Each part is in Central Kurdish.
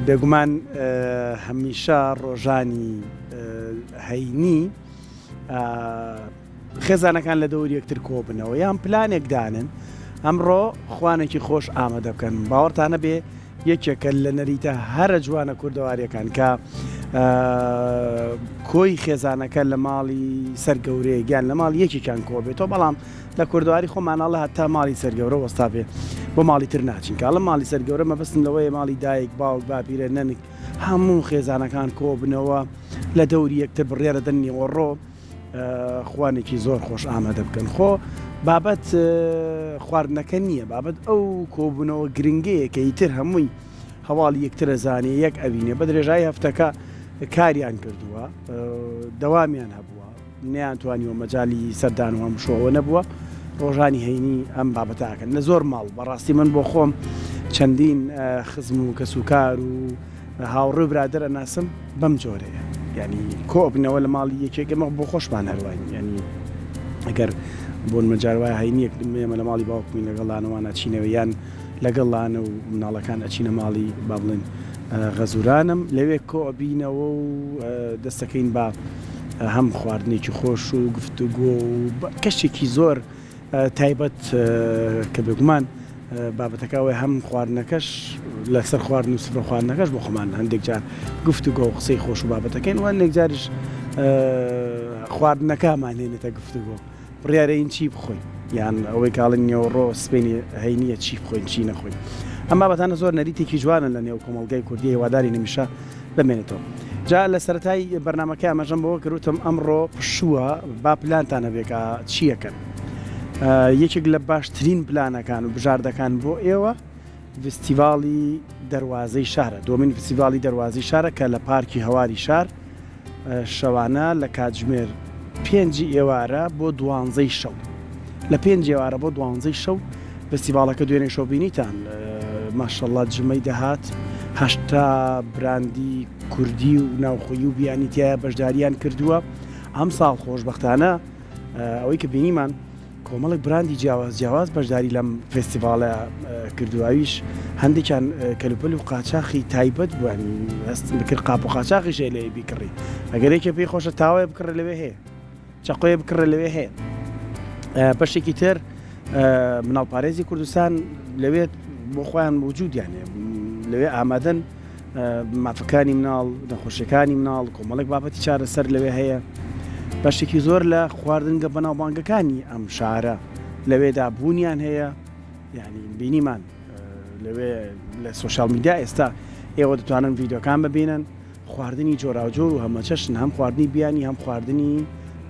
بێگومان هەمیشە ڕۆژانی هەینی خێزانەکان لە دەوری یەکتر کۆبنەوە یان پلانێکدانن ئەمڕۆ خوانێکی خۆش ئامادە بکەن باوەڕتانە بێ یەکێکە لە نەریتە هەرە جوانە کوردەواریەکان کە کۆی خێزانەکە لە ماڵی سەرگەورەیە گیان لە ماڵ یەکێکیان کۆبێتەوە بەڵام لە کوردەواری خۆماناڵە هەتا ماڵی سەرگەورە وەستا بێ بۆ ماڵی تر ناچین کە لە ماڵی سەرگەورە مەبەستن لەوەیە ماڵی دایک باوک باپیرە نەنک هەموو خێزانەکان کۆبنەوە لە دەوری یەکتر بڕێرە دەنی وەڕۆ خوانێکی زۆر خۆش ئامادە بکەن خۆ بابەت خواردنەکە نییە بابەت ئەو کۆبوونەوە گرنگەیە کە ئیتر هەمووی هەواڵی یەکترە زانێ یەک ئەوینێ بە درێژای هەفتەکە کاریان کردووە دەوامیان هەبووە نەیانتوانیوە مەجای سەردان و هەمشۆوە نەبووە ڕۆژانی هەینی ئەم بابەتاکەن لە زۆر ماڵ بەڕاستی من بۆ خۆم چەندین خزم و کەسوکار و هاوڕێ برادرە ناسم بەم جۆرەیە ینی کۆبنەوە لە ماڵی یەکێکمە بۆ خۆشمان هەروای ینی ئەگەر بۆن مەجاروای هەینیەک ئێمە لە ماڵی باوکمی لەگەڵانەوان ئەچینەوە یان لەگەڵانە و مناڵەکان ئەچینە ماڵی با بڵێن غەزورانم لەوێ کۆبینەوە و دەستەکەین بە هەم خواردنێکی خۆش و گفتوگۆ و کەشێکی زۆر تایبەت کە بێگومان بابەتەکەوەی هەم خواردنەکەش لەسەر خواردن و سفرە خواردنەکەش بۆ خۆمان هەندێک جار گفتوگۆ و قسەی خۆش و بابەتەکەین و هەندێک جاریش خواردنەکەمان هێنێتە گفتوگۆ بڕیارەین چی بخۆین یان ئەوەی کاڵن نێوەڕۆ سپێنی هەینیە چی بخۆین چی نەخۆین ئەم بابەتانە زۆر نەریتێکی جوانن لە نێو کۆمەڵگەی کوردی هیواداری نەمیشە بمێنێتەوە جا لە سەرەتای بەرنامەکە ئەمەژەم بەوە کردوتم ئەمڕۆ پشووە با پلانتانە بێکە چیەکەن یەکێک لە باشترین پلانەکان و بژاردەکان بۆ ئێوە فستیڤاڵی دەروازەی شارە دومین فستیڤاڵی دەروازەی شارە کە لە پارکی هەواری شار شەوانە لە کاتژمێر 5 ئێوارە بۆ 12 شەو لە 5 ئێوارە بۆ 12 شەو فستیڤاڵەکە دوێنێ شۆبینیتان ماشەڵڵا جمەی دەهات هەشتا براندی کوردی و ناوخۆیی و بیانیتیایە بەشداریان کردووە ئەم ساڵ خۆشبەختانە ئەوەی کە بینیمان کۆمەڵک براندی جیاواز بەشداری لەم فستیڤاڵە کردووەویش هەندێکیان کەلوپەل و قاچاقی تایبەت بووانی هەستن بکرد قاپ و قاچاقی ژێ لێ بیکڕی ئەگەرێکە پێی خۆشە تاوای بکڕە لەوێ هەیە چەقۆیە بکڕە لەوێ هەیە بەشێکی تر مناڵپارێزی کوردستان لەوێت بۆ خۆیان موجودیانێ لەوێ ئامادەن مافەکانی مناڵ نەخۆشیەکانی مناڵ کۆمەڵک بابەتی چارەسەر لەوێ هەیە بەشێکی زۆر لە خواردنگە بەناوبانگەکانی ئەم شارە لەوێدا بوونیان هەیە یعنی بینیمان لەوێ لە سوۆشال میدیا ئێستا ئێوە دەتوانن ڤیدۆکان ببینن خواردنی جۆراوجۆر و هەمە چەشن هەم خواردنی بیانی هەم خواردنی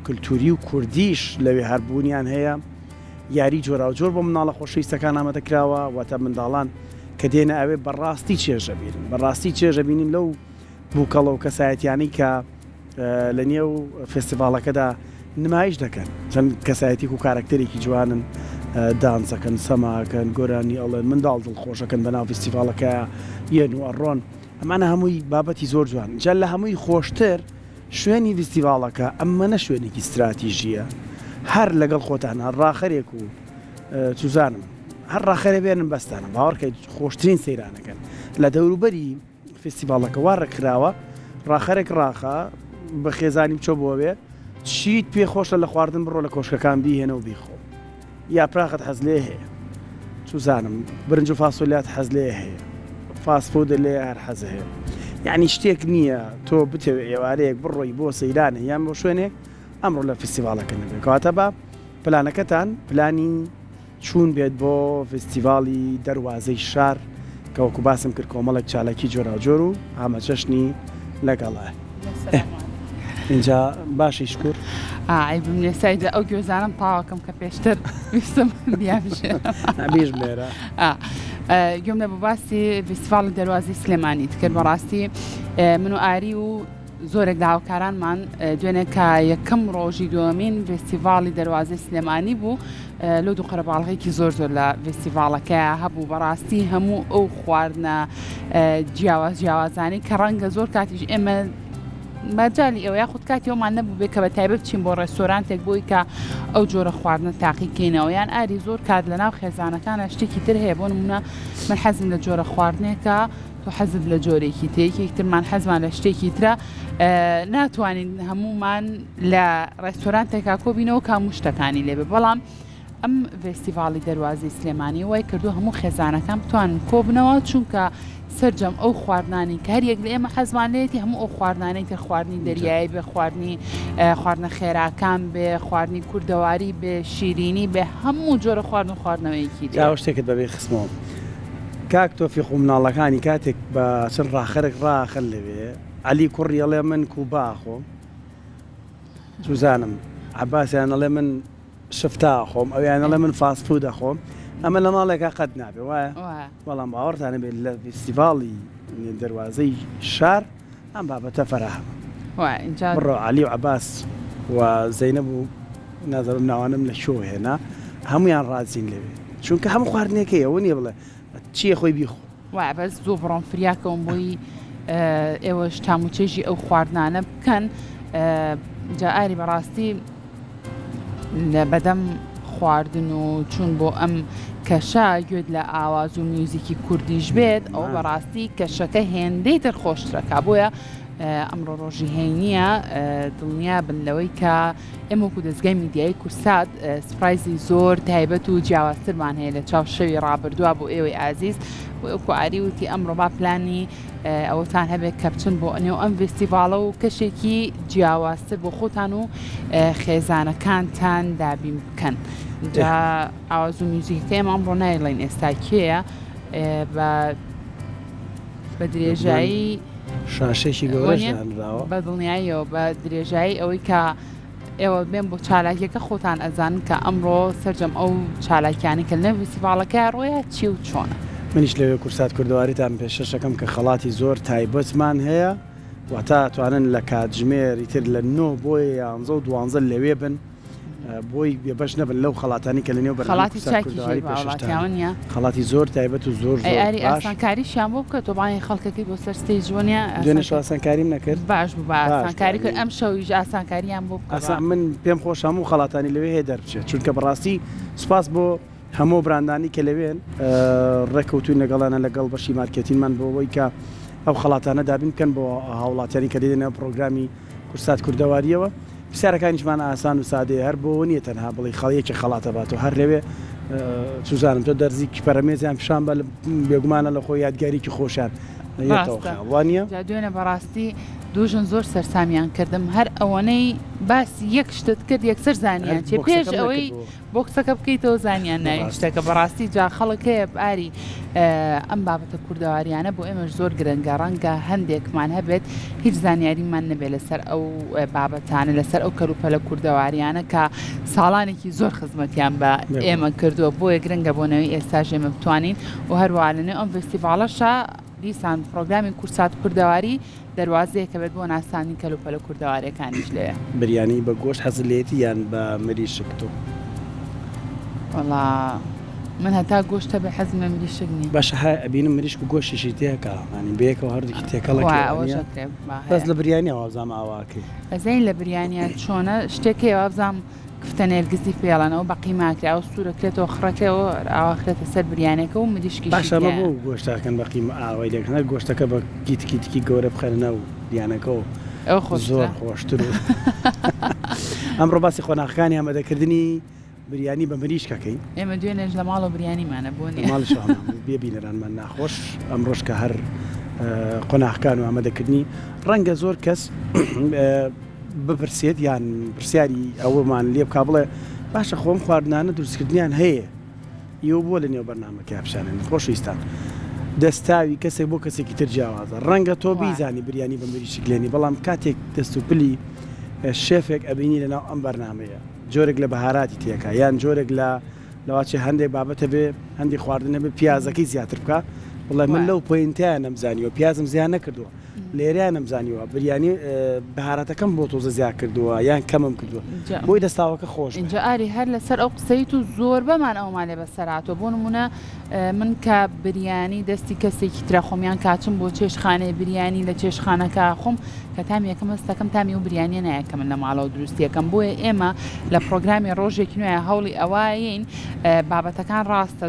کللتوری و کوردیش لەوێ هەربوونیان هەیە یاری جۆراوجۆر بۆ مناڵە خۆشەویستەکان ئامادەکراوە واتە منداڵان کە دێنە ئەوێ بەڕاستی چێژە بینن بەڕاستی چێژە بینین لەو بووکەڵە و کەسایەتیانی کە لە نێو فستیڤاڵەکەدا نمایش دەکەن چەند کەسایەتی و کارکتەرێکی جوانن دانسەکەن سەماکەن گۆرانی ئەڵێن منداڵ دڵخۆشەکەن بەناو فستیڤاڵەکە یەن و ئەڕۆن ئەمانە هەمووی بابەتی زۆر جوان جا لە هەمووی خۆشتر شوێنی فستیڤاڵەکە ئەمەنە شوێنێکی استراتیژیە هەر لەگەڵ خۆتان هەر ڕاخەرێک و چوزانم هەر ڕاخەرە بێنن بەستانە باوەڕکەی خۆشترین سەیرانەکەن لە دەوروبەری فستیڤاڵەکە وا ڕێکراوە ڕاخەرێک ڕاخە بە خێزانی بچۆ بۆوێ چیت پێ خۆشە لە خواردن بڕۆ لە کۆشکەکان بیهێنە و بیخۆ یا پراخت حەز لێ هەیە چوزانم برنج و فاسۆلیات حەز لێ هەیە فاسفۆدە لێ هەر حەز هەیە یعنی شتێک نییە تۆ بتەوێ ئێوارەیەک بڕۆی بۆ سەیرانە یان بۆ شوێنێک ئەمڕۆ لە فستیڤاڵەکە نەبێت کەواتە بە پلانەکەتان پلانی چوون بێت بۆ فستیڤاڵی دەروازەی شار کە وەکو باسم کرد کۆمەڵک چالاکی جۆراوجۆر و ئامە چەشنی لەگەڵە اینجا باشی شکر ئای بمێ سایدە ئەو گوێزانم تاواکەم کە پێشتر ویستم بیابژێ بیش بێرە گوێم لە بۆ باسی فستیڤاڵی دەروازەی سلێمانیت کرد بەڕاستی من و ئاری و زۆرێک داواکارانمان دوێنێ کە یەکەم ڕۆژی دووەمین فستیڤاڵی دەروازەی سلێمانی بوو لەو دوو قەرەباڵغێکی زۆر لە فستیڤاڵەکە هەبوو بەڕاستی هەموو ئەو خواردنە جیاوازانی کە ڕەنگە زۆر کاتیش ئێمە ماجالی ئەوە یاخود کاتی ئەومان نەبوو بێ کە بە تایبەت بچین بۆ ڕێستۆرانتێک بۆی کە ئەو جۆرە خواردنە تاقیکەینەوە یان ئاری زۆر کات لە ناو خێزانەکانە شتێکی تر هەیە بۆ نمونە من حەزم لە جۆرە خواردنێکە تۆ حەزت لە جۆرێکی تێکێکترمان حەزمان لە شتێکی ترە ناتوانین هەمومان لە ڕێستۆرانتێکا کۆبینەوە کاموو شتەکانی لێبێ بەڵام ئەم فێستیڤاڵی دەروازی سلێمانی وای کردو هەموو خێزانەکان بتوانن کۆبنەوە چونکە سەرجەم ئەو خواردنانی کە هەر یەک لە ئێمە حەزمانێتی هەموو ئەو خواردنانەی تر خواردنی دەریایی بێ خواردنە خێراکان بێ خواردنی کوردەواری بێ شیرینی بێ هەموو جۆرە خواردنەوەیەکی جا شتێکت بەبێ خستمەوە کاک تۆفیق و مناڵەکانی کاتێک بە چەند ڕاخەرێک ڕاخەن لەوێ عەلی کوڕی ئەڵێ من کوبا خۆم سوزانم عەباسیان ئەڵێ من شفتا خۆم ئەویان ئەڵێ من فاست فود دەخۆم ئەمە لە ماڵێکا قەت نابێ وایە بەڵام باوەڕتانە بێت لە فێستیڤاڵی دەروازەی شار ئەم بابەتە فەراهەمە بڕۆ عەلی و عەباس و زەینەب و نازانم ناوانم لە شۆ هێنا هەمویان ڕازین لەوێ چونکە هەموو خواردنێکەیە ئەوە نییە بڵێ چییە خۆی بیخۆ وای بەس زۆر بڕۆم فریاکەم بۆی ئێوەش تاموچێژی ئەو خواردنانە بکەن جا ئاری بەڕاستی لە بەدەم خواردن و چون بۆ ئەم کەشە گوێت لە ئاواز و میوزیکی کوردیش بێت ئەو بەڕاستی کەشەکە هێندەی دەرخۆشترەکە بۆیە ئەمڕۆ ڕۆژی هەینیە دڵنیا بن لەوەی کە ئێمە وەکو دەستگای میدیایی کورسات سپرایزی زۆر تایبەت و جیاوازترمان هەیە لە چاو شەوی ڕابردووە بۆ ئێوەی ئازیز وەکو ئاری وتی ئەمڕۆ با پلانی ئەوەتان هەبێت کە بچن بۆ ئەنێو ئەم فێستیڤاڵە و کەشێکی جیاوازتر بۆ خۆتان و خێزانەکانتان دابین بکەن جا ئاواز و میوزیکەکە ئێمە ئەمڕۆ نایڵێن ئێستا کێیە بە درێژایی شاشێکی گەورەشدانراوە بە دڵنیاییەوە بە درێژایی ئەوەی کە ئێوە بێن بۆ چالاکیەکە خۆتان ئەزانن کە ئەمڕۆ سەرجەم ئەو چالاکیانی کە لە فێستیڤاڵەکە ڕۆیە چی و چۆنە منیش لەوێ کورسات کوردەواریتان پێشەشەکەم کە خەڵاتی زۆر تایبەتمان هەیە واتە توانن لە کاتژمێری تر لە 9 بۆ 11 و 12 لەوێ بن بۆی بێبەش نەبن لەو خەڵاتانی کە لەنێو خەڵاتی چاکی پێشتاوانە خەڵاتی زۆر تایبەت و زۆر ئاری ئاسانکاریشیان بۆ بکە تۆبانی خەڵکەکەی بۆ سەر ستێجوانە دوێنێ ئاسانکاریم نەکرد باش بوو ئاسانکاری کرد ئەم شەویش ئاسانکاریان بۆ بکە من پێم خۆش هەموو خەڵاتانی لەوێ هەیە دەربچێت چونکە بەڕاستی سوپاس بۆ هەموو براندانی کە لەوێن ڕێکەوتوی لەگەڵانە لەگەڵ بەشی مارکێتینمان بۆەوەی کە ئەو خەڵاتانە دابین بکەن بۆ هاوڵاتیانی کە دێنە پرۆگرامی کورسات کوردەواریەوە پرسیارەکانیشمان ئاسان و سادەیە هەر بۆ نییە تەنها بڵی خەڵیەکی خەڵاتە باتەوە هەر لەوێ سوزانم تۆ دەرزی پەرەمێزیان پیشان بە بێگومانە لە خۆی یادگاریکی خۆشیان وانە دوێنە بەڕاستی دوژن زۆر سەرسامیان کردم هەر ئەوەنەی باسی یەک شتت کرد یەکسەر زانیان چێ پێش ئەوەی بۆ قسەکە بکەیتەوە زانیان ناوی شتەکە بەڕاستی جا خەڵکەیە ئاری ئەم بابەتە کوردەواریانە بۆ ئێمەش زۆر گرنگە ڕەنگە هەندێکمان هەبێت هیچ زانیاریمان نەبێت لەسەر ئەو بابەتانە لەسەر ئەو کەلوپەلە کوردەواریانە کە ساڵانێکی زۆر خزمەتیان بە ئێمە کردووە بۆیە گرنگە بۆنەوەی ئێستاژ ئێمە بتوانین و هەروە لەنێو ئەم فێستیڤاڵەشە دیسان پرۆگرامی کورسات کوردەواری دەواازەیە کە بێت بۆ ناسانی کەلوپەلە کوردەوارەکانیش لێە بریانی بە گۆشت حەزلێتی یان بە مریشکتۆ وەڵا من هەتا گۆشتە بە حەزمە مریشک نیە باشە ئەبینم مریشک و گۆشتیشی تێکە ینی بەیەکەوە هەردووکی تێکەڵک بەس لە بریانی ئەوزام ئاواکەی ئەزین لە بریانیان چۆنە شتێکی ئەوزام کفتە نێرگزی پێڵانەوە بەقی ماکرا ئەو سوورەکرێتەوە خڕەکەەوە ئاواخرێتە سەر بریانەکە و مدیشکی باشەمە بۆ گۆشتاکەن بەقیم ئاوای دەکەنە گۆشتەکە بە گیتکی گەورە بخەرنە و دیانەکەەوە ئەو زۆر خۆشتر و ئەمڕۆ باسی خۆناغەکانی ئامادەکردنی بریانی بە مریشکەکەین ئێمە دوێنێش لە ماڵە بریانیمانە بۆ ماڵ بێبینەرانمان ناخۆش ئەمڕۆژ کە هەر قۆناغەکان و ئامادەکردنی ڕەنگە زۆر کەس بپرسێت یان پرسیاری ئەوەمان لێ بکا بڵێ باشە خۆم خواردنانە دروستکردنیان هەیە ئێوە بۆ لە نێو بەرنامەکە هەپشانن خۆشویستان دەستاوی کەسێک بۆ کەسێکی تر جیاوازە ڕەنگە تۆ بیزانی بریانی بە مریشکلێنی بەڵام کاتێک دەست و پلی شێفێک ئەبینی لەناو ئەم بەرنامەیە جۆرێک لە بەهاراتی تێکە یان جۆرێک لە لەواچێ هەندێک بابەتە بێ هەندی خواردنە بێ پیازەکەی زیاتر بکە والله من لەو پۆینتیان نەمزانیوە پیازم زیان نەکردووە لێریان نەمزانیوە بریانی بەهارەتەکەم بۆ تۆزە زیاد کردووە یان کەمم کردووە بۆی دەستاوەکە خۆش اینجا ئاری هەر لەسەر ئەو قسەیت و زۆر بەمان ئەومان لێ بەسەراتەوە بۆ نمونە من کە بریانی دەستی کەسێکی ترە خۆمیان کاچم بۆ چێشخانەی بریانی لە چێشخانەکە خۆم کە تامی یەکەم هەستەکەم تامی و بریانیە نایەکە من لە ماڵەوە دروستیەکەم بۆیە ئێمە لە پرۆگرامی ڕۆژێکی نوێ هەوڵی ئەوەین بابەتەکان ڕاستە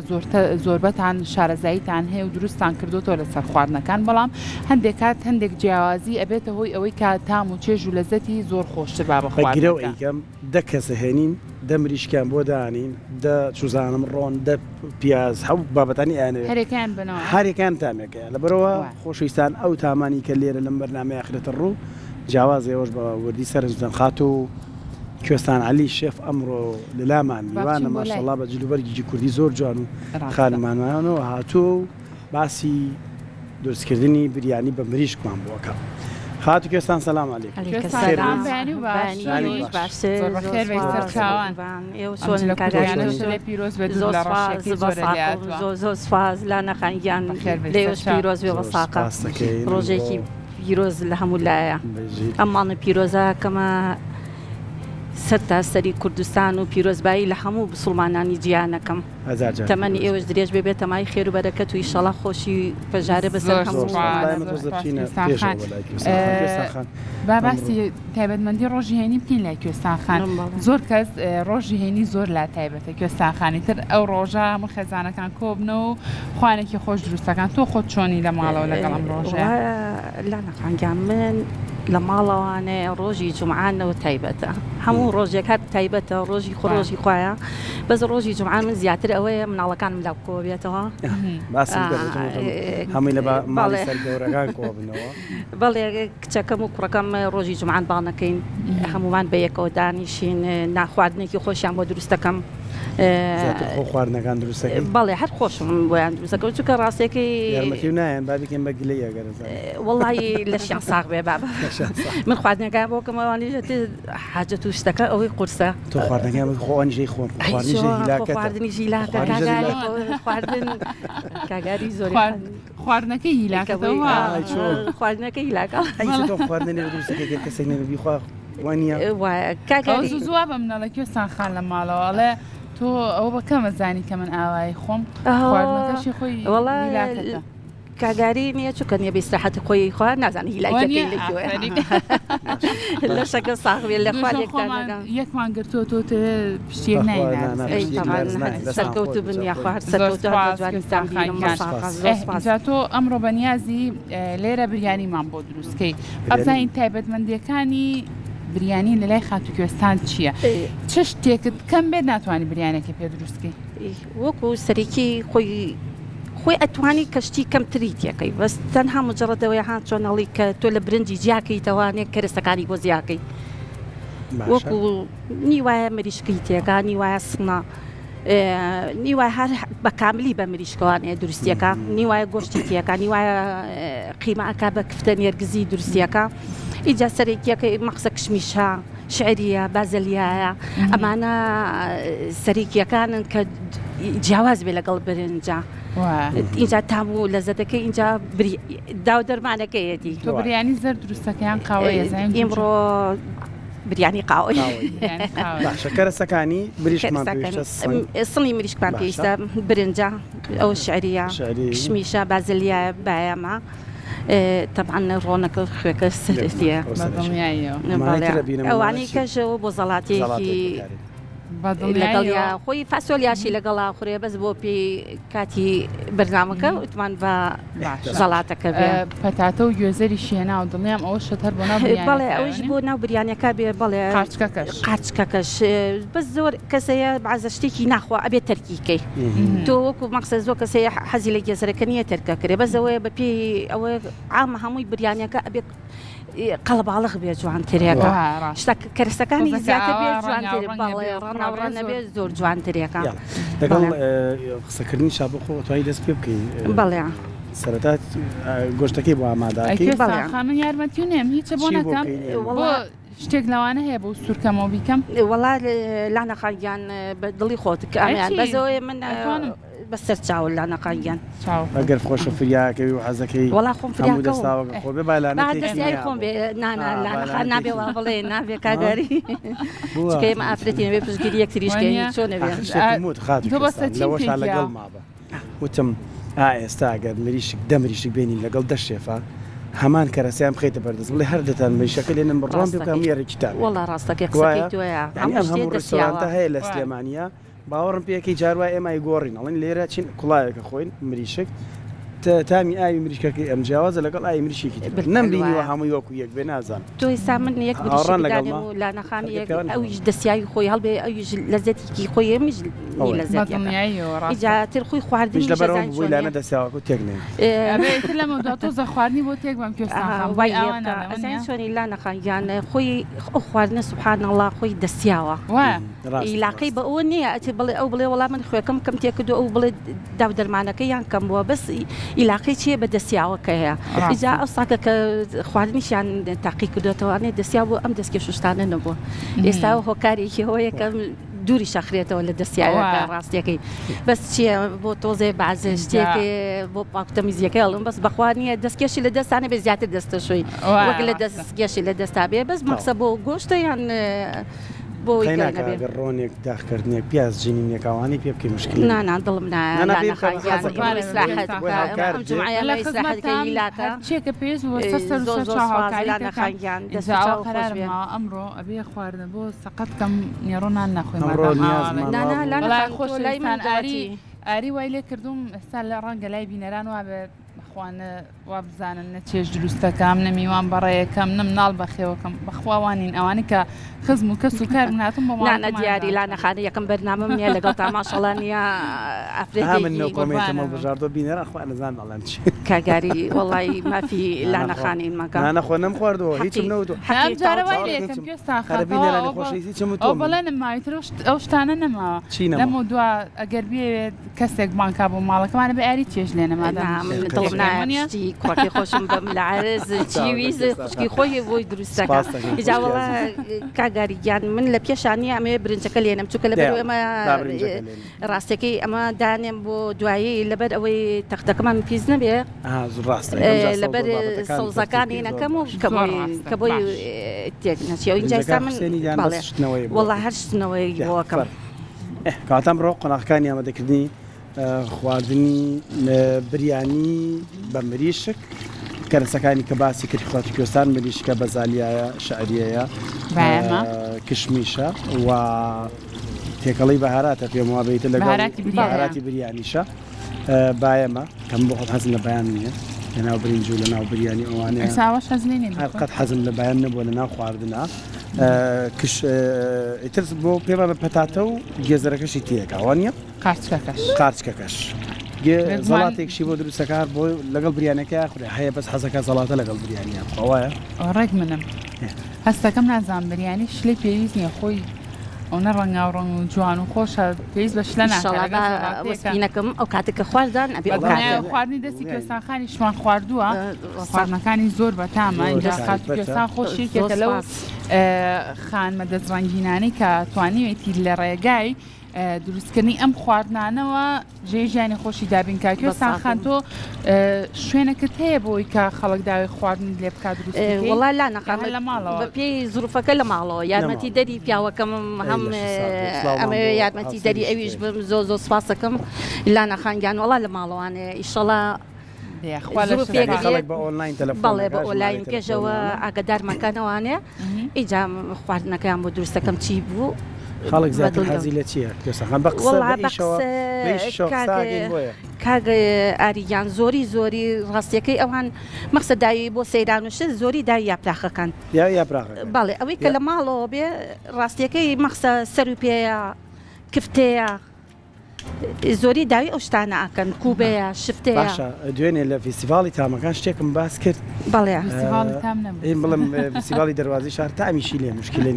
زۆربەتان شارەزاییتان هەیە و دروستان کردوتەوە لەسەر خواردنەکان بەڵام هەندێک کات هەندێک جیاوازی ئەبێتە هۆی ئەوەی کا تام و چێژ و لەزەتی زۆر خۆشتر با بە خواردنەکە ئەیکەم دە کەسە هێنین دە مریشکیان بۆ دانین دە چوزانم ڕۆن دە پیاز هەو بابەتانی ئەیانەوێت هەرێکیان بنەوە هەرێکان تامێکەیە لەبەرەوە خۆشەویستان ئەو تامانی کە لێرە لەم بەرنامەیە ئاخرێتە ڕوو جیاوازەوەش بە وردی سەرنجدەن خات و کوێستان علی شێف ئەمڕۆ لەلامان میوانە ماشەڵڵا بە جلوبەرگیجی کوردی زۆر جوان و خانمانوانەوە هاتووە باسی دروستکردنی بریانی بە مریشکمان بووەکە خات و کوێستان سەلام عەلیکم زۆر سپاس لا نەخانگیان لێوەش پیرۆز بێ بە ساقە ڕۆژێکی پیرۆز لە هەموو لایە ئەمانە پیرۆزە کەمە سەر تا سەری کوردستان و پیرۆزبایی لە هەموو بسڵمانانی جیانەکەم تەمەنی ئێوەش درێژ بێت تەمای خێر و بەرەکەت و ئیشەڵا خۆشی پەژارە بەسەر هەموو باسی تایبەتمەندی ڕۆژی هێنی بکەین لای کوێستانخان زۆر کەس ڕۆژی هێنی زۆر لا تایبەتە کوێستانخانی تر ئەو ڕۆژە هەموو خێزانەکان کۆبنەوە و خوانێکی خۆش دروستەکان تۆ خۆت چۆنی لە ماڵەوە لەگەڵ ئەم ڕۆژە لا نەخانگیان من لە ماڵەوانێ ڕۆژی جومعانەوە تایبەتە هەموو ڕۆژێک هەر تایبەتە ڕۆژی خۆڕۆژی خۆیان بەس ڕۆژی جومعان من زیاتر ئەوەیە مناڵەکانم لەو کۆ بێتەوە هەمووی لە ماڵی سەرگەورەکان کۆبنەوە بەڵێ کچەکەم و کوڕەکەم ڕۆژی جومعان باڵنەکەین هەمومان بە یەکەوە دانیشین ناخواردنێکی خۆشیان بۆ دروستەکەم خواردنەکان دروستەکەی بەڵێ هەر خۆشم بۆیان دروستەکە چونکە ڕاستێکی یارمەتی نایەن با بکەین بە گلەی ئەگەر وەڵی لەشیان ساغ بێ بابە من خواردنەکان بۆ کەمەوانی حاجەت و شتەکە ئەوەی قورسە تۆ خواردنەکان خۆنیژەی خۆن خواردنی ژیلاکە خواردن کاگاری زۆری خواردنەکەی هیلاکەەوە خواردنەکەی هیلاکە خواردنی دروستەکە کەسێک نەبی خوا زووا بە منەڵە کوێستانخان لە ماڵەوەڵێ تۆ ئەو بەکەمە زانی کە من ئاوای خۆم خواردنەکەشی خۆی وەڵا کاگاری نییە چکە نیە بێستراحەتی خۆی خوارد نازانانی هیلاکەکەی لە شەکە ساغوێ لە یەکمان گرتۆ تۆ پشتێک سەرکەوت بنیا خوارد سەرکەوتجا تۆ ئەمڕۆ بەنیازی لێرە بریانیمان بۆ دروستکەی ئەبزانین تایبەتمەندیەکانی بریانی لە لای خات و کوێستان چییە؟ چ شتێکت کەم بێت ناتوانانی بریانێکی پێ دروستکەی؟ وەکو سەرێکی خۆی ئەتوانی کەشتی کەمتری تێکەی بەس تەنها مجڕەتەوەی هاان چۆنەڵی کە تۆ لە برنجی جیاکەی تەوانێت کەرستەکانی بۆ زیاکەی وەکو نیوایە مریشکی تێکا نیوایە سنە نیوای هەر بە کاملی بە مریشکەوانەیە دروستیەکە نیوایە گۆشتی تێکە نیوایە قیمەکە بە کفتە نێرگزی دروستیەکە ئیجا سەرێکیەکە مەقسە کشمیشە شعریە بازەلیایە ئەمانە سەرێکیەکانن کە جیاواز بێ لەگەڵ برنجە اینجا تام و لەزەتەکەی اینجا داو دەرمانەکەیەتی تۆ بریانی زەر دروستەکەیان قاوەیە ئیمڕۆ بریانی قاوەی کەرەسەکانی بریشمان سڵی مریشکمان پێویستە برنجە ئەو شعریە کشمیشە بازەلیایە بایەمە طبعا ڕۆنەکە خوێکە سرەتیە ئەوانەی کەژەوە بۆ زەڵاتێکی لەگەڵیا خۆی فاسۆلیاشی لەگەڵا خوڕێ بەس بۆ پێی کاتی بەرنامەکە وتمان بە زەڵاتەکە بێ پەتاتە و گوێزەری شێنا و دڵنیام ئەوە شەتەر بۆ بەڵێ ئەوش بۆ ناو بریانەکە بێ بەڵێ قاچکەکەش بەس زۆر کەسەیە بەعزە شتێکی ناخوا ئەبێ تەرکیکەی تۆ وەکو مەقسە زۆر کەسەیە حەزی لە گێزەرەکە نییە تەرکە کرێ بەس ئەوەیە بە پێی ئەوە عامە هەمووی بریانەکە ئەبێ قەڵەباڵغ بێ جوانترێکە کەرسەکانی زیاتر بێ جوانتر بەڵێ ڕەناوڕەنە بێ زۆر جوانترێکە لەگەڵ قسەکردنی شابۆ خۆ توانی دەست پێ بکەین بەڵێ سەرەتا گۆشتەکەی بۆ ئامادەکەی من یارمەتی و نێم هیچە بۆ نەکەم شتێک لەوانە هەیە بۆ سوورکەمەوە بیکەم وەڵا لا نەخانگیان بە دڵی خۆت ئەمیان بەزەوەی من بەسەر چاو لا نەقاییان ئەگەر خۆشە فریاکەوی و حەزەکەی وەڵا خۆم هەموو دەستاوەکە خۆ بێ بایلانە دەستیای خۆم بێ نابێ وا بڵێ نابێ کاگەری چکەمە ئافرەتی نەبێ پشتگیری یەکتریشکەی چۆن نەبێت خات لەوەشا لەگەڵ مابە وتم ئێستا ئەگەر مریشک دەمریشک بینین لەگەڵ دە شێفا هەمان کەرەسیان بخەیتە بەردەست بڵێ هەر دەتان مریشەکە لێنم بڕۆم بکەم یەرە کتاب وەڵا ڕاستەکە قسەکەی توەیە هەموو ڕێستۆرانتە هەیە لە سلێمانیا باوەڕم پێەکەی جاروای ئێمای گۆڕین ئەڵێن لێرە چین کوڵایەکە خۆین مریشک تامی ئاوی مریشکەکەی ئەم جیاوازە لەگەڵ ئاوی مریشێکی نەمبینیوە هەمووی وەکو یەک بێ نازان تۆی سامن یەک بریشکدانێ و لا نەخانی ئەویش دەستیاوی خۆی هەڵبێ ئەویش لەزەتێکی خۆی ئەمیش لەزەتیجاتر خۆی خواردنی لەبەرەوە بوویلانە دەستیاوەکە تێکنێ لەمە تۆزە خواردنی بۆ تێک بەم ئەزان چۆنی لا نەخانیان خۆی ئەو خواردنە سوبحان الله خۆی دەستیاوە عیلاقەی بە ئەوە نییە ئەتی بڵێ ئەو بڵێ وەڵام من خوێکەم کەم تێکردو ئەو بڵێ داو دەرمانەکە یان کەم بووە بەس عیلاقەی چیە بە دەستیاوەکە هەیە ئیجا ئەو ساکە کە خواردنیشیان تاقی کردوێتەوەوانێ دەستیا بۆ ئەم دەستکێ شوشتانە نەبووە ئێستا هۆکارێکی هەوە یەکەم دووری شەخرێتەوە لە دەستیاوەکە ڕاستیەکەی بەس چییە بۆ تۆزێ بازە شتێکی بۆ پاکتەمیزیەکە هەڵم بەس بەخوانیە دەستکێشی لە دەستانە بێ زیاتر دەستە شوی وەک لە دەستگێشی لە دەستا بێ بەس مەقسە بۆ گۆشتە یان ڕۆنێک داخکردنێک پیاز جینی نێکاوانی پێ بکەی مشکل نانا دڵم چێکە پێز ئەمڕۆ ئەبێ خواردن بۆ سەقەت کەم نێڕۆنان نەخۆیمان ئاری وای لێ کردوم ئێستا لە ڕەنگە لای بینەران وابێت بخواانە وا بزانن نە چێژ دروستەکەم نەمیوان بەڕێیەکەم نم ناڵ بەخێوەکەم بەخواوانین ئەوانە کە خزم و کەس و کار مناتم بۆمانە دیاری لا نەخانە یەکەم بەرنامەم نیە لەگەڵ تاماشەڵانە ئەفرێتمە بژاردۆ بینەرە خوا نەزان بەڵام چی کاگاری وڵی مافی لا نەخانین مەکە نەخۆ نەم خواردەوە هیچم نەوتو ئەو بەڵێ نماویتر ئەو شتانە نەماوە لەمە دوا ئەگەر بێت کەسێک بانکا بۆ ماڵەکەمانە بە ئاری چێژ لێ نەمادە کوڕی خۆشم بەم لە عرز چیویز خوشکی خۆی بۆی دروستەکە ئیجاوەڵە کاگاری گیان من لە پێشانی ئەمێ برنجەکە لێنم چووکە لەبەر ئێمە ڕاستەکەی ئەمە دانێم بۆ دوایی لەبەر ئەوەی تەختەکەمان پیس نەبێ لەبەر سەوزەکانی نەکەم و کە بۆی تێک نەچی جایسا من وەڵا هەر شتنەوەی بۆکەم کاتام ڕۆ قۆناغەکانی ئامادەکردنی خواردنی بریانی بە مریشک کەرەسەکانی کە باسی کردی خواتی کوێستان مریشکە بەزالیایە شعریەیە کشمیشە و تێکەڵی بەهاراتە پێم وابێتە لەگەڵ بەهاراتی بریانیشە بایەمە کەم بۆ خۆت حەزم لە بەیان نییە لەناو برنج و لەناو بریانی ئەوانەیە قەت حەزم لە بەیان نەبووە لەناو خواردنە ئیتر بۆ پێمە بە پەتاتە و گێزەرەکەشی تێکە ئەوانە قارچکەکەش زەڵاتێکشی بۆ دروستەکار بۆ لەگەڵ بریانەکە خوێ هەیە بەس حەزەکە زەڵاتە لەگەڵ بریانیان خۆوایە ڕێک منم هەستەکەم نازان بریانی شلەی پێویست نیە خۆی ئەوە ڕەنگا و ڕەنگ و جوان و خۆشە پێویست بە شلە ناکەم ئەو کاتێککە خواردان خواردنی دەستی کوێستانخانی شوان خواردووە خواردنەکانی زۆر بە تامە کوێستان خۆشیکێتە لەو خانمە دەستڕەنگینانەی کە توانیوێتی لە ڕێگای دروستکردنی ئەم خواردنانەوە ژێژیانی خۆشی دابین کا کوێستان خان تۆ شوێنەکەت هەیە بۆی کە خەڵک داوای خواردن لێ بکات وڵا لا نەقامە لە ماڵەوە بە پێی زروفەکە لە ماڵەوە یارمەتی دەری پیاوەکەم هەم ئەمە یارمەتی دەری ئەویش بم زۆ سپاسەکەم لا نەخانگیان وڵا لە ماڵەوانێ ئیشەڵا بەڵێ بە ئۆلاین پێشەوە ئاگدار مەکانەوانێ ئیجا خواردنەکەیان بۆ دروستەکەم چی بوو خەڵک زیاتر حەزی لە چییە کاگە ئاریگیان زۆری ڕاستیەکەی ئەوان مەقسە داوی بۆ سەیران وشت زۆری داوی یاپراخەکان بەڵێ ئەوەی کە لە ماڵەوە بێ ڕاستیەکەی مەقسە سەر و پێەیە کفتەیە زۆری داوی ئەو شتانە ئاکەن کوبەیە شفتەیە دوێنێ لە فیسیڤاڵی تامەکان شتێکم باس کرد بەڵێ بڵم فیسیڤاڵی دەروازی شار تامیشی لێ مشکلێ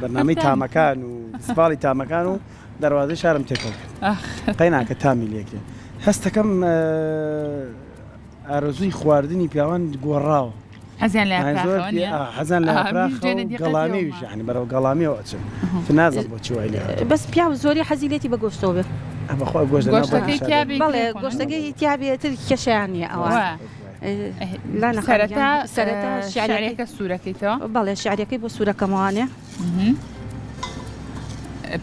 بەرنامەی تامەکان و فیسیڤاڵی تامەکان و دەروازی شارم تێکەڵ کرد قەیناکە تامی لێکرێ هەستەکەم ئارەزووی خواردنی پیاوان گۆڕاوە حەزان لە گەڵامیویش ینی بەرەو گەڵامیەوە ئەچن نازم بۆ چی وای لێ بەس پیاو زۆری حەزی لێتی بە گۆشتەوە بێ بەخوا گۆشت گۆشتەکەی کیابێ بەڵێ گۆشتەکەی تیابێتتر کێشیانە ئەوە لا سەرەتا شعرێکە سوورەکەیتەوە بەڵێ شعرەکەی بۆ سوورەکەمەوانێ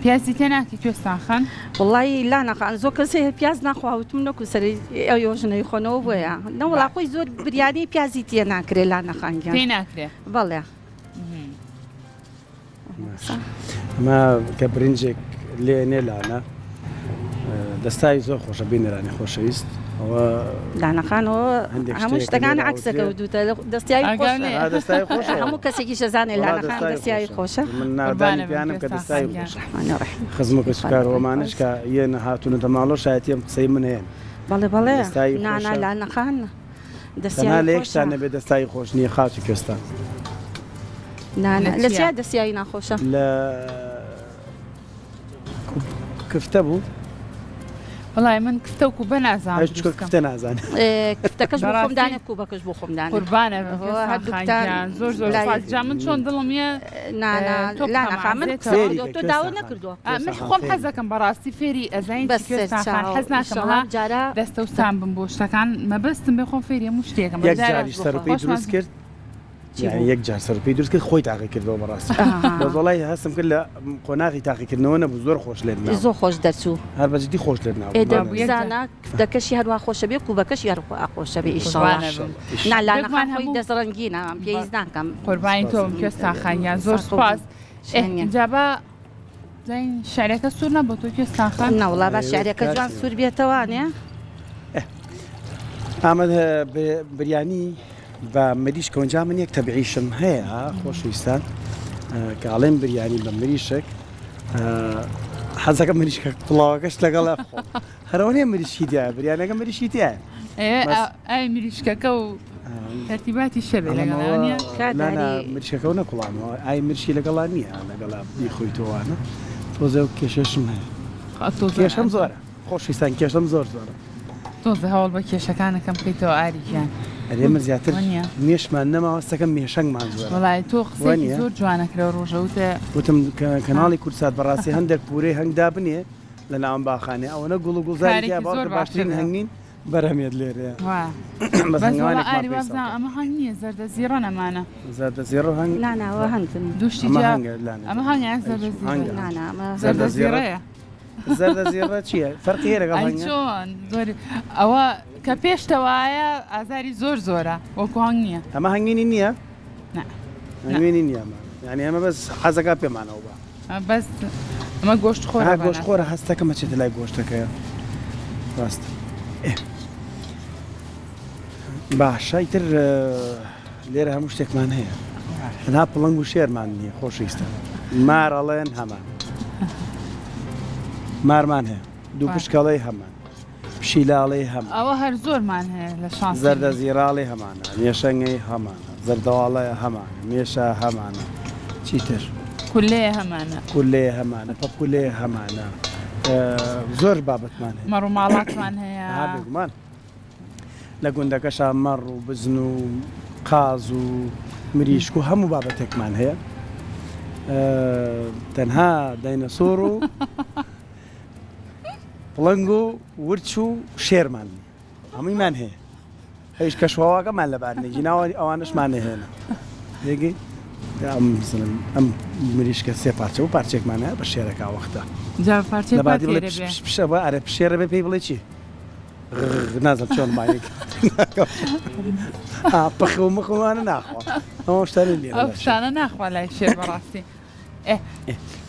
پیازی تێ ناکەی کوێستان خان وڵی لا نەخان زۆر کەسێ پیاز ناخواوتم نەکو سەری ئەو یۆژنەی خۆنەوە بۆیە نەوەڵاقۆی زۆر بریانی پیازی تێ ناکرێت لا نەخانگیان پێی ناکرێت بەڵێ ئەمە کە برنجێک لێنێ لانە دەستای زۆر خۆشە بینێرانی خۆشەویست ئەوە لانەخانەوە هەموو شتەکان عکسەکە دوتە دەستیایی هەموو کەسێکی شەزانێ لانەخان دەستیایی خۆشە من نادانی پیانم کە دەستای خۆشە خزمەکە سوکارەوەمانش کە یەنە هاتوونەتە ماڵۆ شایەتیم قسەی من هەیە بەڵێ بەڵێ نانا لانەخان دەستیایی لە یەکشتان نەبێت دەستای خۆش نییە خاوتی کوێستان لە چیا دەستیایی ناخۆشە لە کفتە بوو وڵای من کفتە و کوبە نازانم کفتە نازانێت کفتەکەش بۆ خۆمدانێت کوبەکەش بۆ خۆمدان قوربانە زۆر زۆر جا من چۆن دڵم لانەخا من تۆ داوا نەکردووە من خۆم حەز دەکەم بەڕاستی فێری ئەزین حەز ناکەم دەستە وستان بم بۆ شتەکان مەبەستم بێ خۆم فێری هەموو شتێکم یەک جاری سەرپەی دروست کرد یەک جار سەرپەی دروست کرد خۆی تاقی کردەوە بەڕاستی بەزۆڵای هەستم کرد لە قۆناغی تاقیکردنەوە نەبوو زۆر خۆش لێت زۆر خۆش دەرچوو هەر بەجددی خۆش لێت ناوزانە کفتەکەشی هەروە خۆشە بێ کوبەکەشی هەروە خۆشە بێ ئیشەڵڵا نالانەخان خۆی دەزڕەنگینە پێویست ناکەم قوربانی تۆم کوێستان خانیان زۆر سوپاس جابە شارێکە سوور نەبوو تۆ کوێستان خان نەوڵا بە شارێکە جوان سوور بێتەوانێ ئامەد بریانی بە مریش کۆنجا من یەک تەبعیشم هەیە خۆشویستان کاڵێن بریانی بە مریشک حەزەکە مریشکە پڵاوەکەش لەگەڵ هەرەوەنێ مریشی دیە بریانەکە مریشی تایە ئەی مریشکەکە و تەرتیباتی شەبێ لەگەڵانە مریشکەکە و نەکوڵانەوە ئای مرشی لەگەڵان نییە لەگەڵا بیخۆی تۆوانە تۆزە و کێشەشم هەیە کێشەم زۆرە خۆشویستان کێشەم زۆر زۆرە تۆزە هەوڵ بە کێشەکانەکەم بکەیتەوە ئاریکیان ئەرێمە زیاتر مێشمان نەماوەستەکەم مێشەنگمان زۆر وڵای تۆ قسەی زۆر جوانەکرێ ڕۆژەوتە وتم کەناڵی کورسات بەڕاستی هەندێک پورەی هەنگدا بنێ لە ناوم باخانێ ئەوەنە گوڵ و گوڵزاری باوکە باشترین هەنگین بەرهەمێت لێرەیە ئەمە هەنگ نییە زەردە زیڕە نەمانە زەردە زیڕە هەنگ ناناوە هەنگن دوشتی ئەمە هەنگیان زەردە زیڕەیە زەردە زیڕە چییە فەرقی هەیە لەگەڵ چۆن ئەوە کە پێشتەوایە ئازاری زۆر زۆرە وەکو هەنگ نییە ئەمە هەنگینی نییە هەنگوێنی نییە یعنی ئەمە بەس حەزەکە پێمانەوە بە بەس ئەمە گۆشت خۆرە گۆشت خۆرە هەستەکە مەچێتە لای گۆشتەکەیە ڕاست باشە ئیتر لێرە هەموو شتێکمان هەیە هەنا پڵنگ و شێرمان نییە خۆشویستە مارەڵێن هەمان مارمان هەیە دوو پشکەڵەی هەمان پشیلاڵی هەم ئەوە هەر زۆرمان هەیە لە شانس زەردە زیراڵی هەمانە مێشەنگی هەمانە زەردەواڵەیە هەمانە مێشە هەمانە چیتر کولێ هەمانە کولێ هەمانە پەپولێ هەمانە زۆر بابەتمان هەیە مەڕووماڵاتمان هەیە بگومان لە گوندەکەشا مەڕ و بزن و قاز و مریشک و هەموو بابەتێکمان هەیە تەنها داینەسۆر و پڵنگ و ورچ و شێرمان هەموویمان هەیە هیچ کەشواواکەمان لەبار نێگی ناوە ئەوانشمان نەهێنە دێگی ئەم مریشکە سێ پارچە و پارچێکمان هەیە بە شێرەکە وەختە پشە بە ئەرە پشێرە بێ پێی بڵێ چی نازم چۆن مایک پەخ و مخوانە ناخوا ئەوە شتانە لێ ئەو شتانە ناخوا لای شێر بەڕاستی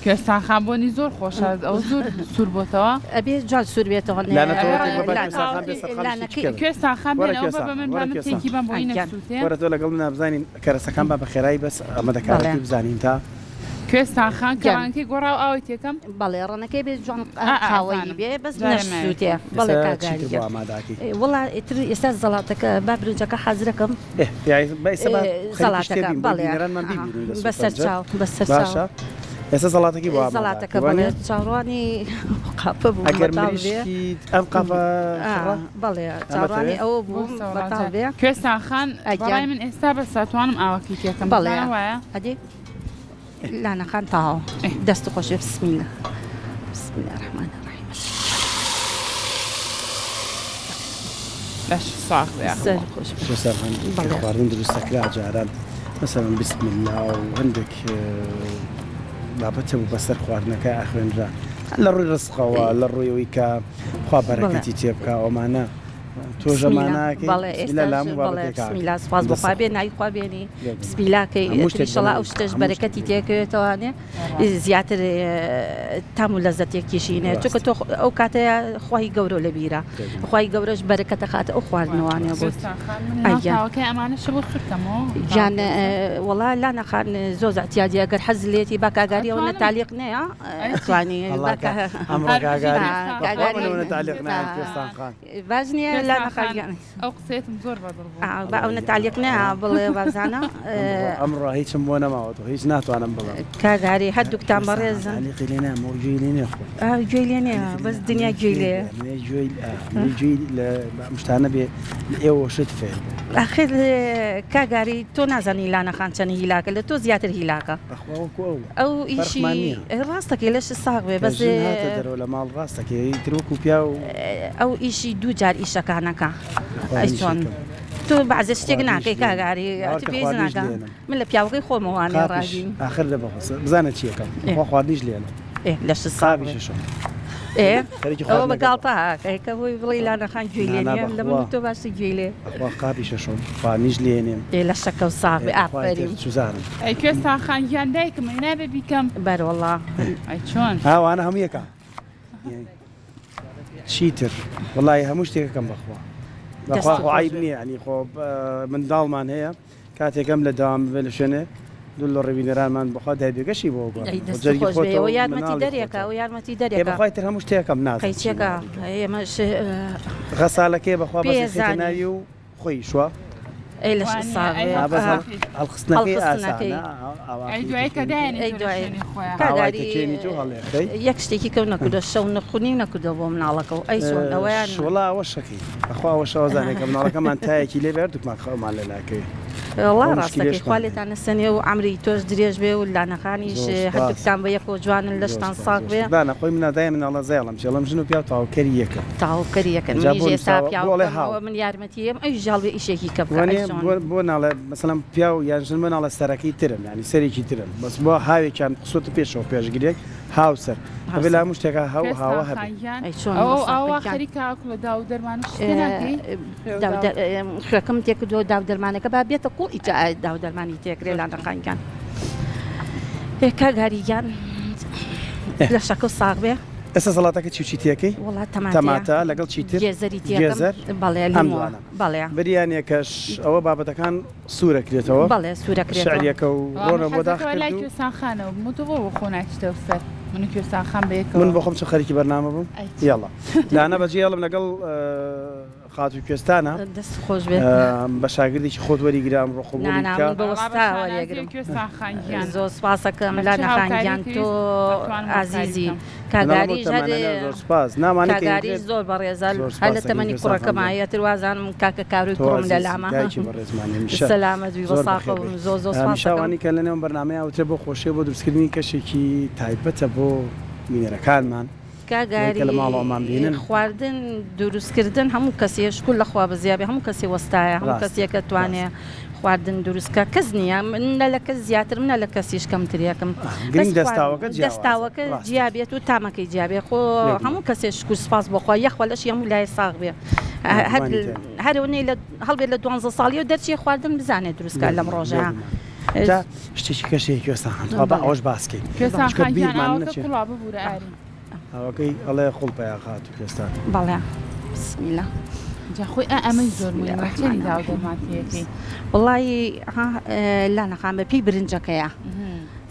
کوێستان خانبوونی زۆر خۆشە ئەو زۆر سوور بۆتەوە ئەبێ جوان سوور بێتەوە کوێستان خان بێنەوە بە من تێکی بەم بۆی نەسووتێ وەرە تۆ لەگەڵ نابزانین کەرەسەکان بە بەخێرایی بەس ئەمە دەکارێتی بزانین تا کوێستان خان کەڕانکەی گۆڕا و ئاوی تێکەم بەڵێ ڕەنەکەی بێت جوان قاوەیی بێ بەس نەسووتێ بەڵێ کاگاری وڵا ئیتر ئێستا زەڵاتەکە با برنجەکە حەزرەکەم زەڵاتەکە بەڵێ بەسەر چاو بەسەر چاو ئێستا زەڵاتەکەی بۆ زەڵاتەکە بڵێ چاڕوانی قاپە بوو ئەم قاپە بەڵێ چاڕوانی ئەوە بوو بەتاڵ بێ کوێستان خان بەڵای من ئێستا بە ساتوانم ئاوەکی تێکەم بەڵێ وایە ئەدێ لانەخان تاوە دەست خۆشێ بسم الله بسم الله الرحمن الرحیم لەش ساغ سەر خۆش خواردن دروستەکرا جاران مەسەڵەن بسم الله و هەندێک بابەتە بوو بەسەر خواردنەکە ئاخوێنرا لە ڕووی ڕزقەوە لە ڕوویەوەی کە خوا بەرەکەتی تێ بکە ئەومانە تۆ ژەمانەکەی بسمیلا سپاس بەخوا بێ نای خوا بێنی بسمیلاکەی ئینشەڵا ئەو شتەش بەرەکەتی تێکەوێتەوانێ زیاتر تام و لەزەتێکیشینێ چونکە تۆ ئەو کاتەیە خوای گەورە لە بیرە خوای گەورەش بەرەکەتە خاتە ئەو خواردنەوانێ بۆ ئەمانەش بۆ سوورتەمەوە جان وەڵا لا نەخان زۆر زەحتیاجی ئەگەر حەز لێتی با کاگاری ئەوە نەتالیق نییە ئەتوانی باش نییە لا نەخان ئەو قسێتم زۆر بەدڵ بە ئەو نەتالیق نییە بڵێ بازانە ئەمڕۆ هیچم بۆ نەماوەەوە هیچ ناتوانم بڵێ کاگاری هەردووکتان بەڕێزن لێ نامەوە گوێی لێ نێخۆ گوێی لێ نیە بەس دنیا گوێی لێ گوێی لە شتانە بێ ئێوە شت فێر ئاخر کاگاری تۆ نازانی لانەخان چەند هیلاکە لە تۆ زیاتر هیلاکە ئەو ئیشی ڕاستەکەی لەش ساغ بێ بەس دەرەوە لە ماڵ ڕاستەکەی ترۆک و پیا و ئەو ئیشی دوو جار ئیشەکانەکە ئەیچۆن تۆ بەعزە شتێک ناکەی کاگاری پێ ناکە من لە پیاوەکەی خۆمەوانێ ڕاژین آخر لە بەخۆس بزانە چیەکەم خواردنیش لێنە لەش ساغیش ئەوە بەگاڵتاکە بۆی بڵی لانەخان گوێی لێنێ لە من تۆ باسی گوێی لێ قاپی شەشۆم خواردنیش لێنێم لە شەکە و ساغی ئافرین سوزانم ئەیکوێ ساخانگیان دایکم نابێ بیکەم بەرەوەڵا ئەی چۆن هاوانە هەموو یەکە چیتر وڵی هەموو شتێکەکەم بەخوا بەخوا عیب نییە ینی خۆ منداڵمان هەیە کاتێکم لە داوام بێ لە شوێنێ دوو لە ڕێبینەرانمان بەخوا دایبێگەشی بۆ یارمەتی دەرێکە و یارمەتی دەرێک بەخوای تر هەموو شتێکم ناقیچێکە ئێمەش غەسالەکەی بەخوا بەزاناوی و خۆی شووە لە یەک شتێکی کەوت نەکردە شەو نەخونی نەکردە بۆ مناڵەکە و ئەی چۆن ئەویان وڵا ئەوە شەکەی بەخواوە شەوەزانێکە مناڵەکەمان تایەکی لێ بێردوکمان خەومان لەلاکەی وڵا ڕاستەکەی خواالێتانە سنێ و ئەمری تۆش درێژ بێ و لانەخانیش هەردووکتان بە یەکۆ جوانن لەشتان ساق بێ دانا خۆی منادای مناڵە زێڵم چێڵم ژن و پیا تاوکەری یەکە تاوکەریەکەن من یارمەتیم ئەی ژاڵێ ئیشێکی کە بۆ ناڵێ مەسەڵەم پیا و یانژن مناڵە سەرەکەی ترن ینی سەرێکی ترن بەس بۆ هاوێکیان قسوتە پێشەوە پێشگرێک هاوسەر هەبێ لا هەموو شتێکە هاوا هەبێ ئەوە خەریکە لە داو دەرمانش خوێکم تێکردۆ داو دەرمانەکە با بێتە قوڵ ئیجا داو دەرمانی تێکرێ لانەخانیان کاگاریگیان لە شەکە و ساغ بێ ئێستا سەڵاتەکە چی تێکەی تەماتە لەگەڵ چیتر گێزەر بەڵێ بریانێکەش ئەوە بابەتەکان سوورەکرێتەوە بەڵێ سوورەکرێت شعریەکە و ڕۆنە بۆ داخلای کوێستانخانەوە متۆ بۆ خۆناچتە سەر من کوێستانخان بەیەکەوە من بۆ خۆم چ خەریکی بەرنامە بووم یاڵا لاانە بەجێ یاڵم لەگەڵ خاتوو کوێستانە دەست خۆش بێت بە شاگردێکی خۆت وەریگرام ڕۆخۆبووستاوەریگرم زۆر سپاسەکەم لا نەخانگیان تۆ ئازیزی کاگاری سپاس نامانەکەگاری زۆر بەڕێزال هەر لە تەمەنی کوڕەکەمایە تروازانم کاکە کاروی کوڕم لە لامە سەلامەت بەساق زۆر زۆر شاوانی کە لەنێوم بەرنامەیە وترێ بۆ خۆشیە بۆ دروستکردنی کەشێکی تایبەتە بۆ مینەرەکانمان کاگاری خواردن دروستکردن هەموو کەسێش کول لەخوا بزیابێ هەموو کەسی وەستایە هەموو کەسێکە توانێ خواردن دروستکە کەس نییە منە لە کەس زیاتر منە لە کەسیش کەمتریەکەم دەستاوەکە جیابێت و تامەکەی جیابێ خۆ هەموو کەسێش کو سپاس بۆخوا یەخوا لەش هەموو لای ساغ بێ هەرونەی هەڵبێت لە 12 ساڵی و دەرچی خواردن بزانێت دروستکە لەم ڕۆژە شتێکی کەشەیە کوێستان ئەوش باسکەین ئەوەکەی ئەڵێ خوڵپەیە خات و کوێستان بەڵێ بسمیلە خۆی ئەمەی زۆر مهمەچەری داو دەرمانتیەکەی وڵی لا نەخان بە پێی برنجەکەیە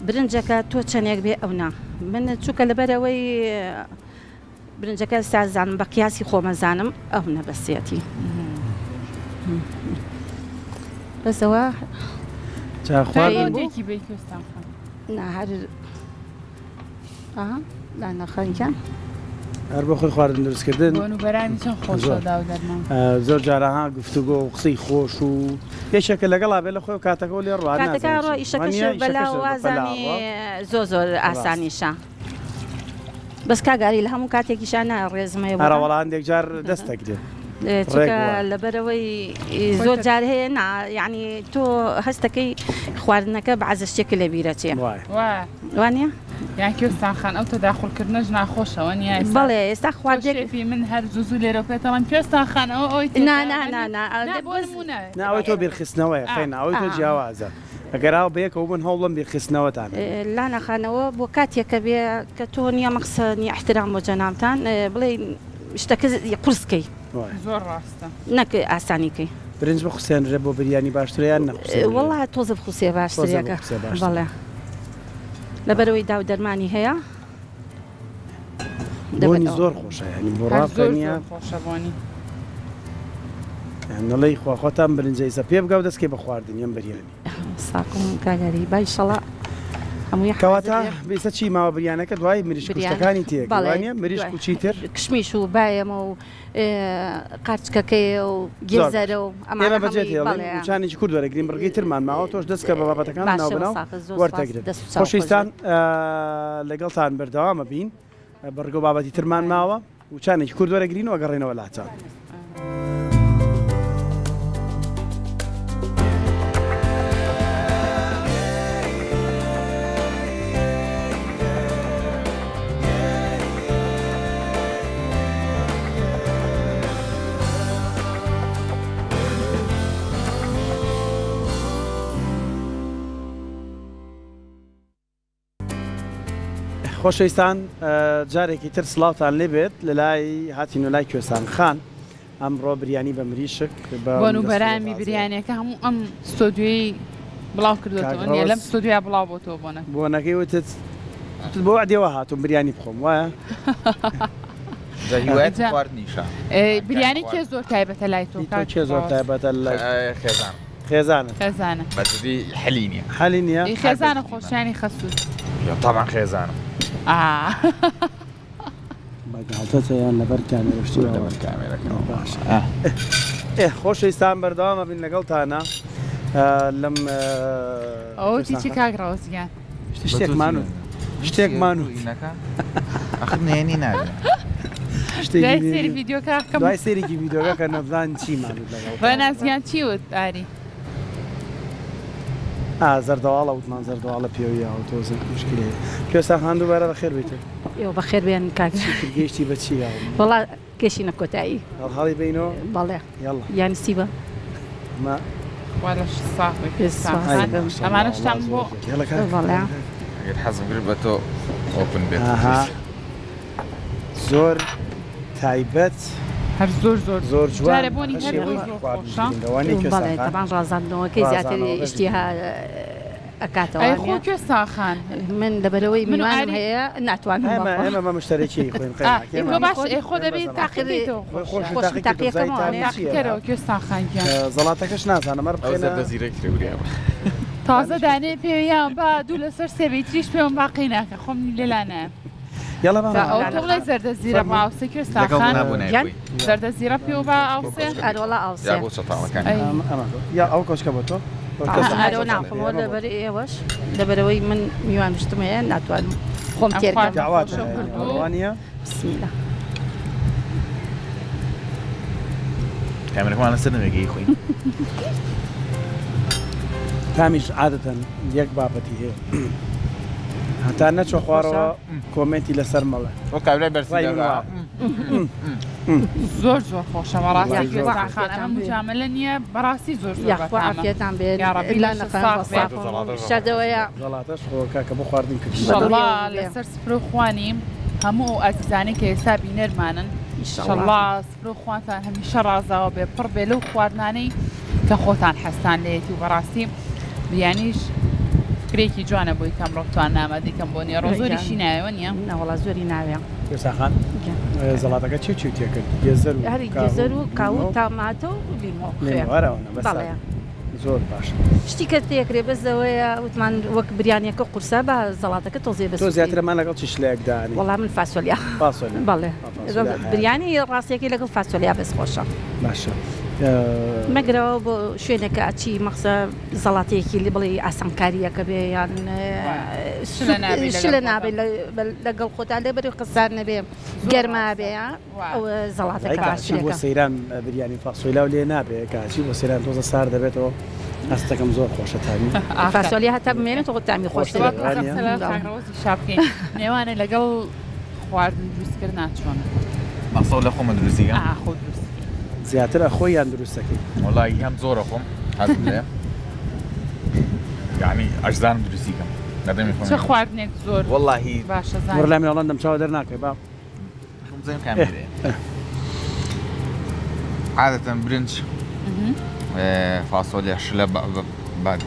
برنجەکە تۆ چەندێک بێ ئەو نا من چووکە لەبەرەوەی برنجەکە سازانم بە قیاسی خۆمەزانم ئەو نەبەسێتی بەسەوە خواردێکی بێ کوێستان هەر لا نەخانگیان هەر بۆ خۆی خواردن دروستکردن بەرانی چەند خۆشە داو دەرمان زۆر جارەها گفتوگۆ و قسەی خۆش و یەکێکە لەگەڵا بێ لە خۆی کاتەکە لێ ڕواناتەکە ئیشەکەش بەلا وازانی زۆر زۆر ئاسانیشە بەس کاگاری لە هەموو کاتێکیشان ڕێزمەیە هەرەوەڵ هەندێک جار دەستەکرێت چکە لەبەرەوەی زۆر جار هەیە یعنی تۆ هەستەکەی خواردنەکە بەعزە شتێکە لە بیرەچێ وانە؟ یان کوێستانخان ئەو تەداخڵکردنەش ناخۆشەوە نیە بەڵێ ئێستا خواردێکی من هەر زوو لێرە پێێتەڵم کوێستانخانەوە ئەوی ناوەی تۆ بیرخستنەوەی خەی ناوەی تۆ جیاوازە ئەگەراوە بەیەکەوە بن هەوڵم بیرخستنەوەتان لا نەخانەوە بۆ کاتێکە بێ کە تۆ نییە مەقسەنی احترام بۆ جەنامتان بڵێ شتەکە قورسکەی زۆر ڕاستە نەک ئاسانیکەی برنج بە خوسێنرە بۆ بریانی باشتریان نەخوسێ وەڵا تۆزە بخوسێ باشترەکە بەڵێ لەبەرەوەی داو دەرمانی هەیە بۆنی زۆر خۆشە ینی بۆ ڕاقەنیە خۆشەبوونی نەڵی خواخۆتان برنجەیسە پێ بگاو دەستکەی بە خواردنیان بریانی ساکم کاگەری باشەڵە کەواتە بیسە چی ماوە بریانەکە دوای مریش کوشتەکانی تێکوانە مریش کوچیتر کشمیش و بایەمە و قارچکەکەی و گێزەرە و ئێمە بەجێت چانێکی کورد وەرەگرین بڕگەی ترمان ماوە تۆش دەستکە بە بابەتەکان ناوبناو وەرتەگرێت خۆشەویستان لەگەڵتان بەردەوامە بین بەڕگە بابەتی ترمان ماوە و چانێکی کورد وەرەگرین و ئەگەڕێنەوە لاچان. خۆشەویستان جارێکی تر سڵاوتان لێبێت لە لای هاتین و لای کوێستان خان ئەمڕۆ بریانی بە مریشک بۆن و بەرامی بریانەکە هەموو ئەم ستۆدیۆی بڵاو کردوەوە لەم ستۆدیۆ بڵاو بۆ تۆ بۆنەکەی وتت بۆ عدێوە هاتوم بریانی بخۆم وایە بریانی کێ زۆر تایبەتە لای تۆ کێ زۆر تایبەتە لای خێزانە بەجددی حەلینیە حەلینیە خێزانە خۆشیانی خەسووت طبعا خێزانە بەگاڵتەیان لەبەر کامێرەشتی خۆشەویستان بەردەوامە بین لەگەڵتانە لەم ئەو چی کاگڕاوزیان شتێکمان و نێنی نابێت سێری ڤیدیۆکە دوای سێرێکی ڤیدیۆکە کە نەبزان چیمان بەنازیان چی وت ئاری زەردەواڵە وتمان زەردەواڵە پێویە و تۆزن مشکلێ کوێستان خان دووبارە بەخێر بێتێت ئێوە بەخێر بێن کاکچی گەیشتی بە چیە وەڵا گەشتی نەکۆتایی هەڵی بینەوە بەڵێ یانی سیبە ئەمانە شتان بۆ حەزم کرد بە تۆ ئۆپن بێت زۆر تایبەت هەر زۆر زۆر زۆر جوانە بۆنی بەڵێ تەمان ڕازاندنەوەکەی زیاتر ئشتیها ئەکاتەوە کوێستان خان من لەبەرەوەی میوانم هەیە ناتوانم ئێمە مشتەرێکی خوێن باش خۆ دەبێت تاقیەوە کوێستان خانگیان زەڵاتەکەش نازانم تازە دانێ پێیان با دوو لەسەر سێبی تریش پێم باقی ناکە خۆم لێلانە ئەوڵی زەردە زیرە ماوسە کوێستان خان زەردە زیرە پێ با ئاوسێ ئەرۆڵە ئاوسێ یا ئەو کۆچکە بۆ تۆ ناخۆ لەبەر ئێوەش لەبەرەوەی من میوان شتمەیە ناتوانم خۆم تێوانە بسمیلە کامێرەکەمان لەسەر نەوێگەی خۆین تامیش عادەتەن یەک بابەتی هەیە هەتا نەچۆ خوارەوە کۆمنتی لەسەر مەڵە کابرای بەرسی زۆر زۆر خۆشەوە ڕاستی کوێستان خان ئەمە مجاملە نییە بەڕاستی زۆر یاخوافێتان بێت شەردەوەیە زەڵاتەش خۆکە بۆ خواردن کرد لەسەر سفرە خوانیم هەموو ئازیزانی کە ئێستا بینەرمانن ئینشەڵڵا سفرە خواتان هەمیشە ڕازاوە بێ پڕ بێ لەو خواردنانەی کە خۆتان حەستان لێتی و بەڕاستی بیانیش فکرێکی جوانە بۆی کەم ڕۆتوان نامەدەیکەم بۆ نیە ڕۆزۆریشی ناوێ نیە نەوەڵا زۆری ناوێ کوێستان زەڵاتەکە چی تێکرد گێزەر و کاو تاماتە و لیمۆ زۆر باش شتی کە تێکرێ بەسەوەیە وتمان وەک بریانیەکە قورسە بە زەڵاتەکە تۆزێ بە زیاترمان لەگەڵ چی شلەیەکدانی وەڵام من فاسۆلیا بەڵێ بریانی ڕاستێکی لەگەڵ فاسۆلیا بەس خۆشە باشە مەگرەوە بۆ شوێنێکە ئەچی مەخسە زەڵاتەیەکی لی بڵێ ئاسانکاریەکە بێ یان شلە نابێت لەگەڵ خۆتا لێ بەری قسار نەبێ گەرما بێ ئەو زەڵاتەکە بۆ سەیران بریانی فاسۆیلا و لێ نابێت کاچی بۆ سەیران تۆزە سار دەبێتەوە هەستەکەم زۆر خۆشە تامی فاسۆلی هەتا بمێنێتەوە تامی خۆش شاپکەین نێوانە لەگەڵ خواردن دروستکرد ناچۆن مەسەڵ لە خۆمە دروستیگە خۆ دروست زیاتر ئەخۆیان دروستەکەی وڵی هەم زۆرە خۆم حەزم لێ یعنی ئەجزانم دروستیکەم نەدەمی چه خۆم خواردنێک زۆر وەڵی باشە وەرە لە میێڵان دەمچاوە دەرناکەی با زين كاميرا عادة برنج فاصوليا شلب بعد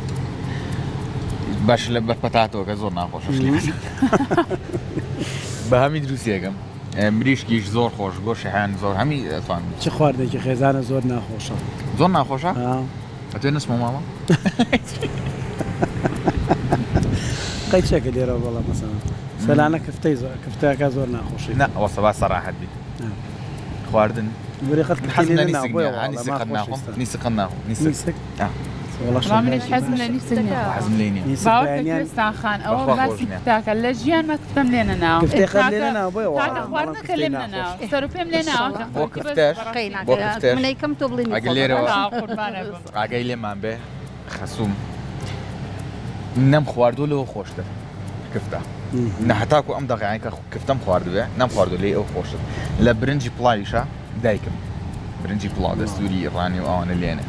بشلب بطاطا كزور ناخوش شلي بهمي دروسية كم مريشكيش زور خوش قرش حان زور همي فهم چه خواردێکی خێزانە زۆر ناخۆشە زور ناخوشة أتوين اسمه ماما قەی چێکە لێرە بەڵام مەسەڵەن سەلانە کفتەکە زۆر ناخۆشی لا وصبا صراحة بي خواردن وەری خەت حزمنا نيسك ناخو نيسك والله منش حزم لنيسك حزم ليني باوك كريستان خان أو بس تاكل لجيان ما كفتم لنا ناو كفتة لنا ناو بيو تاكل خوارنا كلمنا ناو سروبيم لنا هو كفتاش من أيكم تبليني عقيلي ما به خصوم نم خواردو له خوشته كفته نحتاكو أم دقيقة يعني كفتم خواردو به نم خواردو ليه أو خوشته لبرنجي بلايشة دايكم برنجي بلا دستوري إيراني وأنا اللي أنا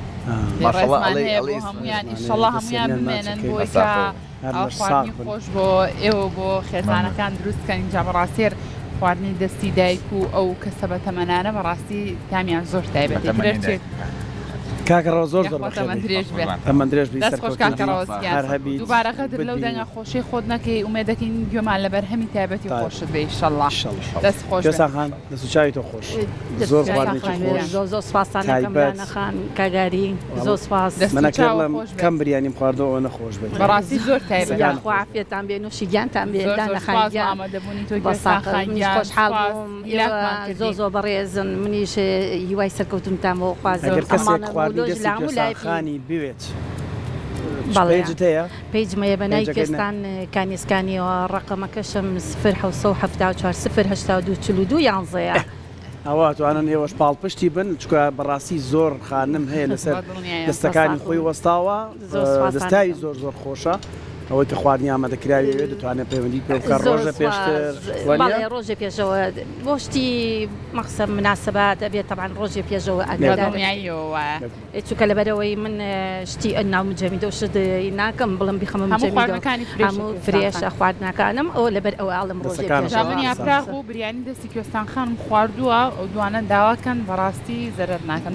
ما شاء الله عليه هم يعني إن شاء الله هم يمنن بويكا أو خواردني خوش بو إيو بو خيزانة كان دروست كان جاب راسير خواردني دستي دايكو أو كسبة تمنانة براسي تاميان زور تايبة کاکەڕەوە زۆر ئەمە درێژ دەست خۆش کاکەڕەوە دووبارە خەتر لەو دەنگە خۆشی خۆت نەکەی ومێدەکەین گوێمان لەبەر هەمی تایبەتی خۆشت بێ ئیشەڵڵا دەست خۆش خان دەست و چاوی تۆ خۆش زۆر زۆر سپاسانەکەم کاگاری زۆر سپاس منەکەڵم کەم بریانیم خواردەوە نەخۆش بێت بەڕاستی زۆر تایبەت خوافێتان بێن و شیگیانتان بێن ئامادەبوونی تۆ خۆشحاڵ زۆر بەڕێزن منیش هیوای سەرکەوتمتان بۆ خوازە خانی بوێت پیجمەیە بەنای کوێستان کانیسکانیەوە ڕقەمەکەشم 0 11 ئەوە توانن ئێوەش پاڵپشتی بن چکە بەڕاستی زۆر خانم هەیە لەسەر دەستەکانی خۆی وەستاوە دەستاوی زۆر زۆر خۆشە ئەوەی کە خواردنی ئامادەکراوی وێ دەتوانێت پەیوەندی پێ بکات ڕۆژە پێشتر ڕۆژێ پێشەوە بۆشتی مەخسە مناسبات دەبێت تەبعاً ڕۆژێ پێشەوە چونکە لەبەرەوەی من شتی ناو مجەمیدە و شت ناکەم بڵم بیخەمە هەموو فرێشە خواردنەکانم ئەو لەبەر ئەو ئاڵم ڕۆژێ پێشەوە یاپراغ و بریانی دەستی کوێستان خانم خواردووە ئەو دوانە داواکەن بەڕاستی زەرەر ناکەن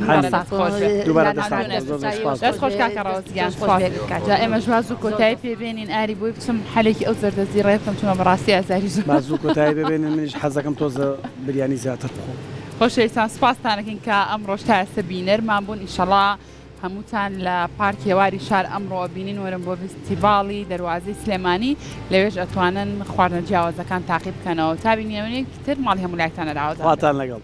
دەست خۆش کاکەڕەوەزیان ئێمە ژواز و کۆتایی پێبێنین ئاری بۆی بچم حالێکی ئەو زەردەزی ڕێبکەم چونە بەڕاستی ئازاری زۆر بازوو کۆتایی ببێنن منیش حەزەکەم تۆزە بریانی زیاتر بخۆم خۆشەویستان سوپاستانەکەین کە ئەمڕۆ تاسە بینەرمان بوون ئینشەڵڵا هەمووتان لە پارکی هێواری شار ئەمڕۆ بینین وەرن بۆ فستیڤاڵی دەروازەی سلێمانی لەوێژ ئەتوانن خواردنە جیاوازەکان تاقی بکەنەوە تا بینێونێکی تر ماڵی هەموو لایەکتانە داواتان لەگەڵ